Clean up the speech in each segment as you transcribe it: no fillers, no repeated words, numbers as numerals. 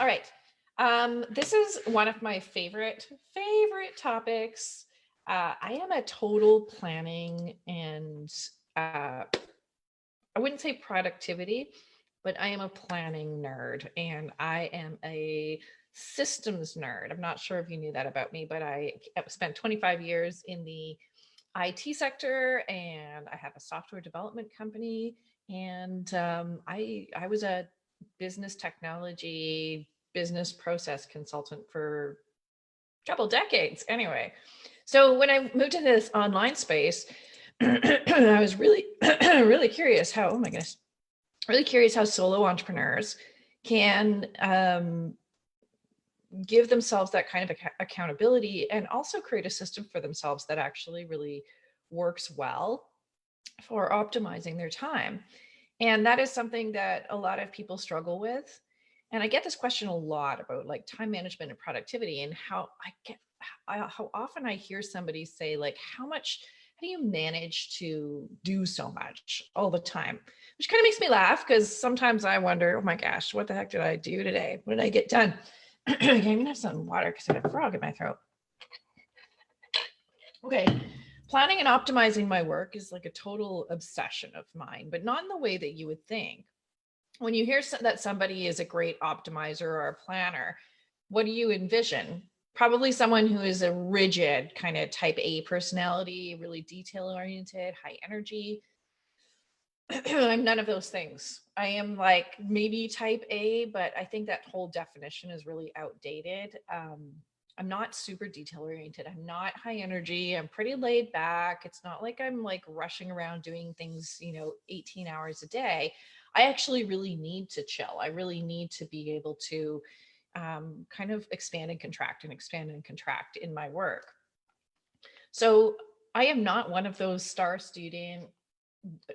All right. This is one of my favorite topics. I am a total planning and I wouldn't say productivity, but I am a planning nerd and I am a systems nerd. I'm not sure if you knew that about me, but I spent 25 years in the IT sector and I have a software development company. And I was a business technology, business process consultant for a couple decades anyway. So when I moved into this online space, I was really, really curious how, oh my goodness, really curious how solo entrepreneurs can give themselves that kind of accountability and also create a system for themselves that actually really works well for optimizing their time. And that is something that a lot of people struggle with. And I get this question a lot about like time management and productivity and how often I hear somebody say like, how do you manage to do so much all the time? Which kind of makes me laugh because sometimes I wonder, oh my gosh, what the heck did I do today? What did I get done? I can't even have some water because I have a frog in my throat. Okay. Planning and optimizing my work is like a total obsession of mine, but not in the way that you would think. When you hear that somebody is a great optimizer or a planner, what do you envision? Probably someone who is a rigid kind of type A personality, really detail oriented, high energy. I'm none of those things. I am like maybe type A, but I think that whole definition is really outdated. I'm not super detail oriented. I'm not high energy. I'm pretty laid back. It's not like I'm like rushing around doing things, 18 hours a day. I actually really need to chill. I really need to be able to kind of expand and contract in my work. So I am not one of those star student,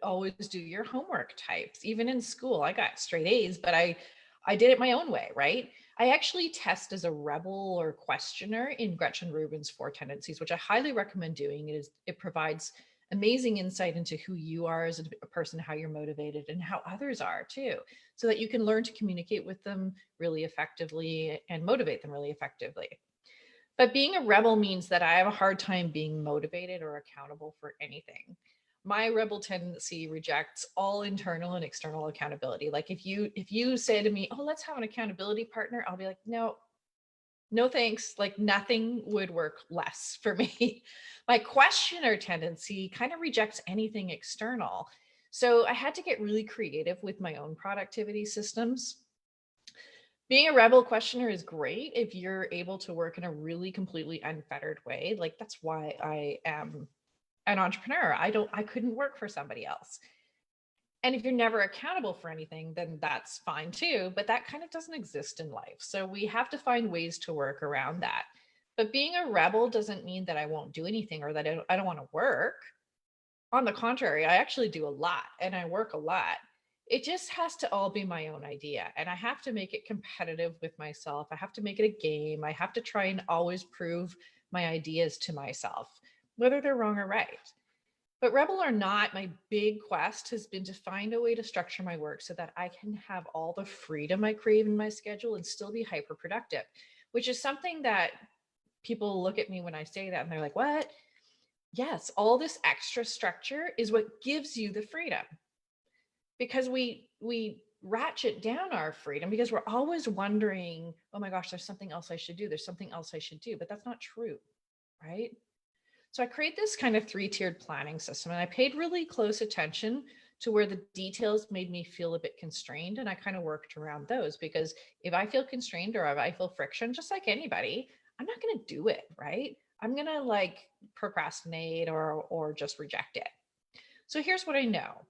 always do your homework types. Even in school, I got straight A's, but I did it my own way, right? I actually test as a rebel or questioner in Gretchen Rubin's 4 Tendencies, which I highly recommend doing. It provides amazing insight into who you are as a person, how you're motivated, and how others are too, so that you can learn to communicate with them really effectively and motivate them really effectively. But being a rebel means that I have a hard time being motivated or accountable for anything. My rebel tendency rejects all internal and external accountability. Like if you say to me, "Oh, let's have an accountability partner," I'll be like, "No, no thanks." Like nothing would work less for me. My questioner tendency kind of rejects anything external. So I had to get really creative with my own productivity systems. Being a rebel questioner is great if you're able to work in a really completely unfettered way. Like that's why I am an entrepreneur. I couldn't work for somebody else. And if you're never accountable for anything, then that's fine too. But that kind of doesn't exist in life. So we have to find ways to work around that. But being a rebel doesn't mean that I won't do anything or that I don't want to work. On the contrary, I actually do a lot and I work a lot. It just has to all be my own idea. And I have to make it competitive with myself. I have to make it a game. I have to try and always prove my ideas to myself, whether they're wrong or right. But rebel or not, my big quest has been to find a way to structure my work so that I can have all the freedom I crave in my schedule and still be hyper productive, which is something that people look at me when I say that and they're like, what? Yes, all this extra structure is what gives you the freedom, because we ratchet down our freedom because we're always wondering, oh my gosh, there's something else I should do. There's something else I should do, but that's not true, right? So I create this kind of 3-tiered planning system and I paid really close attention to where the details made me feel a bit constrained. And I kind of worked around those because if I feel constrained or if I feel friction, just like anybody, I'm not going to do it, right? I'm going to like procrastinate or just reject it. So here's what I know.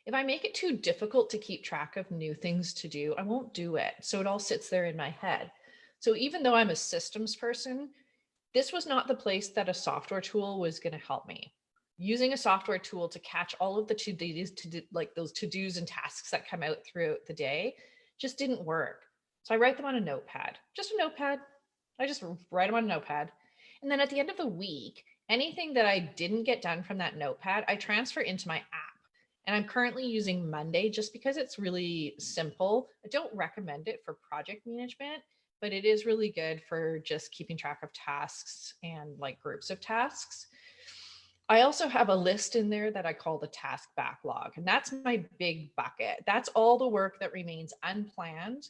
If I make it too difficult to keep track of new things to do, I won't do it. So it all sits there in my head. So even though I'm a systems person, this was not the place that a software tool was going to help me. Using a software tool to catch all of the to-dos, like those to-dos and tasks that come out throughout the day, just didn't work. So I write them on a notepad, just a notepad. I just write them on a notepad. And then at the end of the week, anything that I didn't get done from that notepad, I transfer into my app. And I'm currently using Monday just because it's really simple. I don't recommend it for project management, but it is really good for just keeping track of tasks and like groups of tasks. I also have a list in there that I call the task backlog, and that's my big bucket. That's all the work that remains unplanned,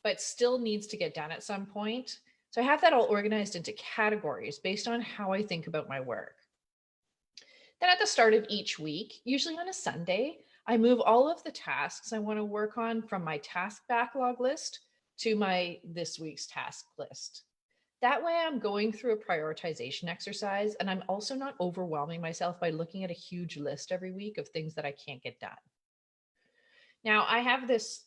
but still needs to get done at some point. So I have that all organized into categories based on how I think about my work. Then at the start of each week, usually on a Sunday, I move all of the tasks I want to work on from my task backlog list to my this week's task list. That way I'm going through a prioritization exercise, and I'm also not overwhelming myself by looking at a huge list every week of things that I can't get done. Now, I have this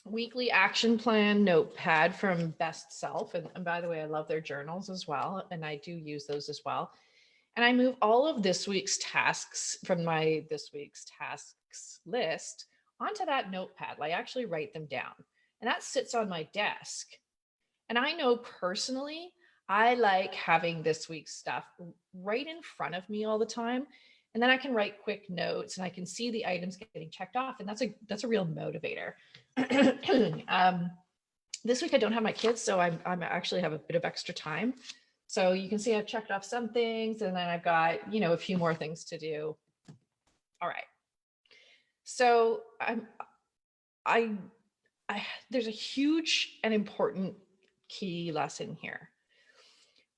weekly action plan notepad from Best Self. And by the way, I love their journals as well. And I do use those as well. And I move all of this week's tasks from my this week's tasks list onto that notepad. I actually write them down, and that sits on my desk. And I know personally, I like having this week's stuff right in front of me all the time. And then I can write quick notes and I can see the items getting checked off. And that's a real motivator. This week I don't have my kids, so I'm actually have a bit of extra time. So you can see I've checked off some things, and then I've got, a few more things to do. All right. So there's a huge and important key lesson here.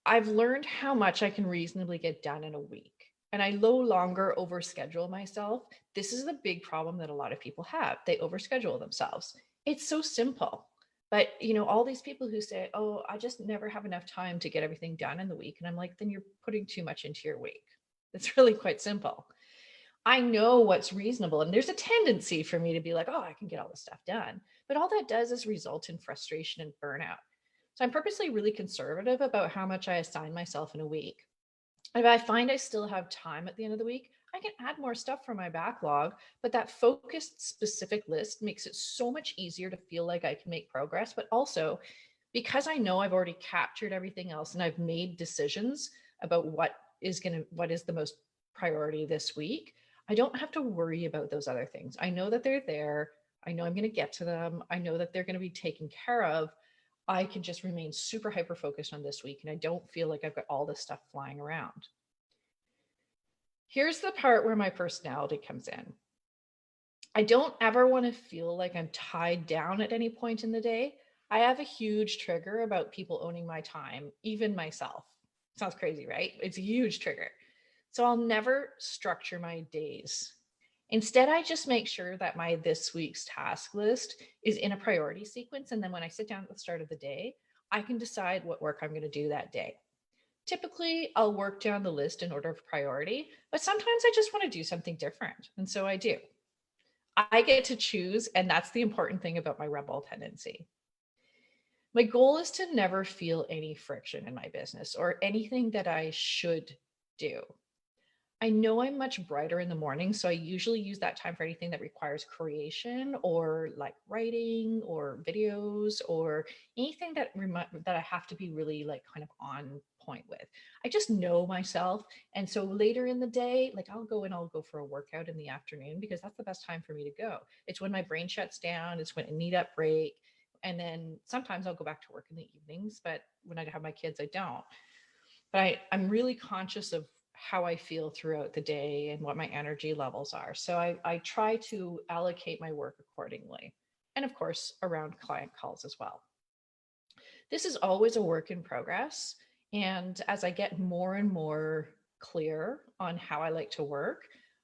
I've learned how much I can reasonably get done in a week, and I no longer overschedule myself. This is the big problem that a lot of people have. They overschedule themselves. It's so simple. But, all these people who say, oh, I just never have enough time to get everything done in the week. And I'm like, then you're putting too much into your week. It's really quite simple. I know what's reasonable. And there's a tendency for me to be like, oh, I can get all this stuff done. But all that does is result in frustration and burnout. So I'm purposely really conservative about how much I assign myself in a week. If I find I still have time at the end of the week, I can add more stuff from my backlog, but that focused specific list makes it so much easier to feel like I can make progress. But also, because I know I've already captured everything else and I've made decisions about what is the most priority this week, I don't have to worry about those other things. I know that they're there. I know I'm going to get to them. I know that they're going to be taken care of. I can just remain super hyper focused on this week, and I don't feel like I've got all this stuff flying around. Here's the part where my personality comes in. I don't ever want to feel like I'm tied down at any point in the day. I have a huge trigger about people owning my time, even myself. Sounds crazy, right? It's a huge trigger. So I'll never structure my days. Instead, I just make sure that my this week's task list is in a priority sequence. And then when I sit down at the start of the day, I can decide what work I'm going to do that day. Typically, I'll work down the list in order of priority, but sometimes I just want to do something different. And so I do. I get to choose, and that's the important thing about my rebel tendency. My goal is to never feel any friction in my business or anything that I should do. I know I'm much brighter in the morning, so I usually use that time for anything that requires creation or like writing or videos or anything that I have to be really like kind of on point with. I just know myself, and so later in the day, like I'll go for a workout in the afternoon because that's the best time for me to go. It's when my brain shuts down. It's when I need that break, and then sometimes I'll go back to work in the evenings. But when I have my kids, I don't. But I'm really conscious of how I feel throughout the day and what my energy levels are. So I try to allocate my work accordingly. And of course, around client calls as well. This is always a work in progress. And as I get more and more clear on how I like to work,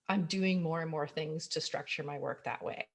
I'm doing more and more things to structure my work that way.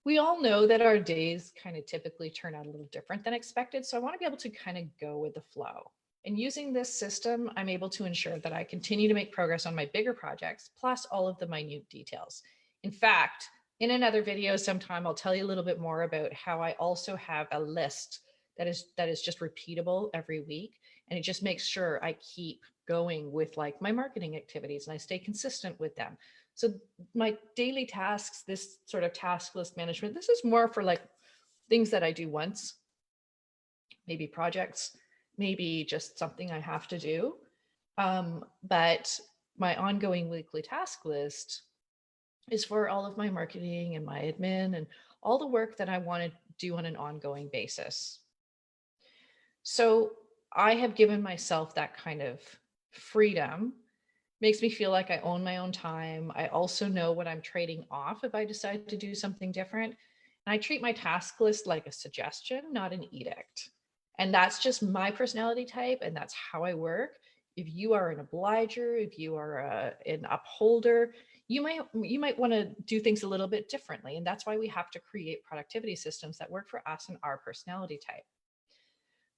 We all know that our days kind of typically turn out a little different than expected. So I want to be able to kind of go with the flow. And using this system, I'm able to ensure that I continue to make progress on my bigger projects, plus all of the minute details. In fact, in another video sometime, I'll tell you a little bit more about how I also have a list that is just repeatable every week. And it just makes sure I keep going with like my marketing activities and I stay consistent with them. So my daily tasks, this sort of task list management, this is more for like things that I do once, maybe projects, maybe just something I have to do. But my ongoing weekly task list is for all of my marketing and my admin and all the work that I want to do on an ongoing basis. So I have given myself that kind of freedom. Makes me feel like I own my own time. I also know what I'm trading off if I decide to do something different. And I treat my task list like a suggestion, not an edict. And that's just my personality type, and that's how I work. If you are an obliger, if you are an upholder, you might want to do things a little bit differently. And that's why we have to create productivity systems that work for us and our personality type.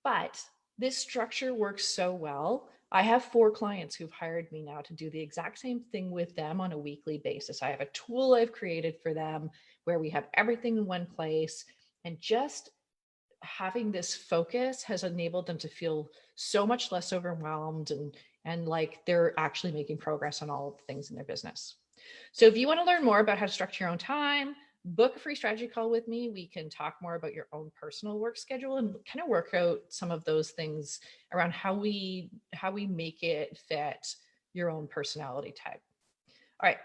But this structure works so well. I have 4 clients who've hired me now to do the exact same thing with them on a weekly basis. I have a tool I've created for them where we have everything in one place. And just having this focus has enabled them to feel so much less overwhelmed and like they're actually making progress on all of the things in their business. So if you want to learn more about how to structure your own time, book a free strategy call with me. We can talk more about your own personal work schedule and kind of work out some of those things around how we make it fit your own personality type. All right.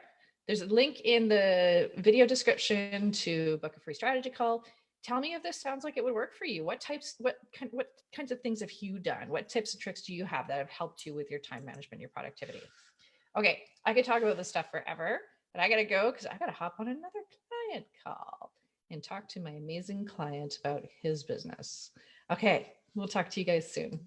There's a link in the video description to book a free strategy call. Tell me if this sounds like it would work for you. What kinds of things have you done? What tips and tricks do you have that have helped you with your time management, your productivity? Okay, I could talk about this stuff forever, but I gotta go because I gotta hop on another client call and talk to my amazing client about his business. Okay, we'll talk to you guys soon.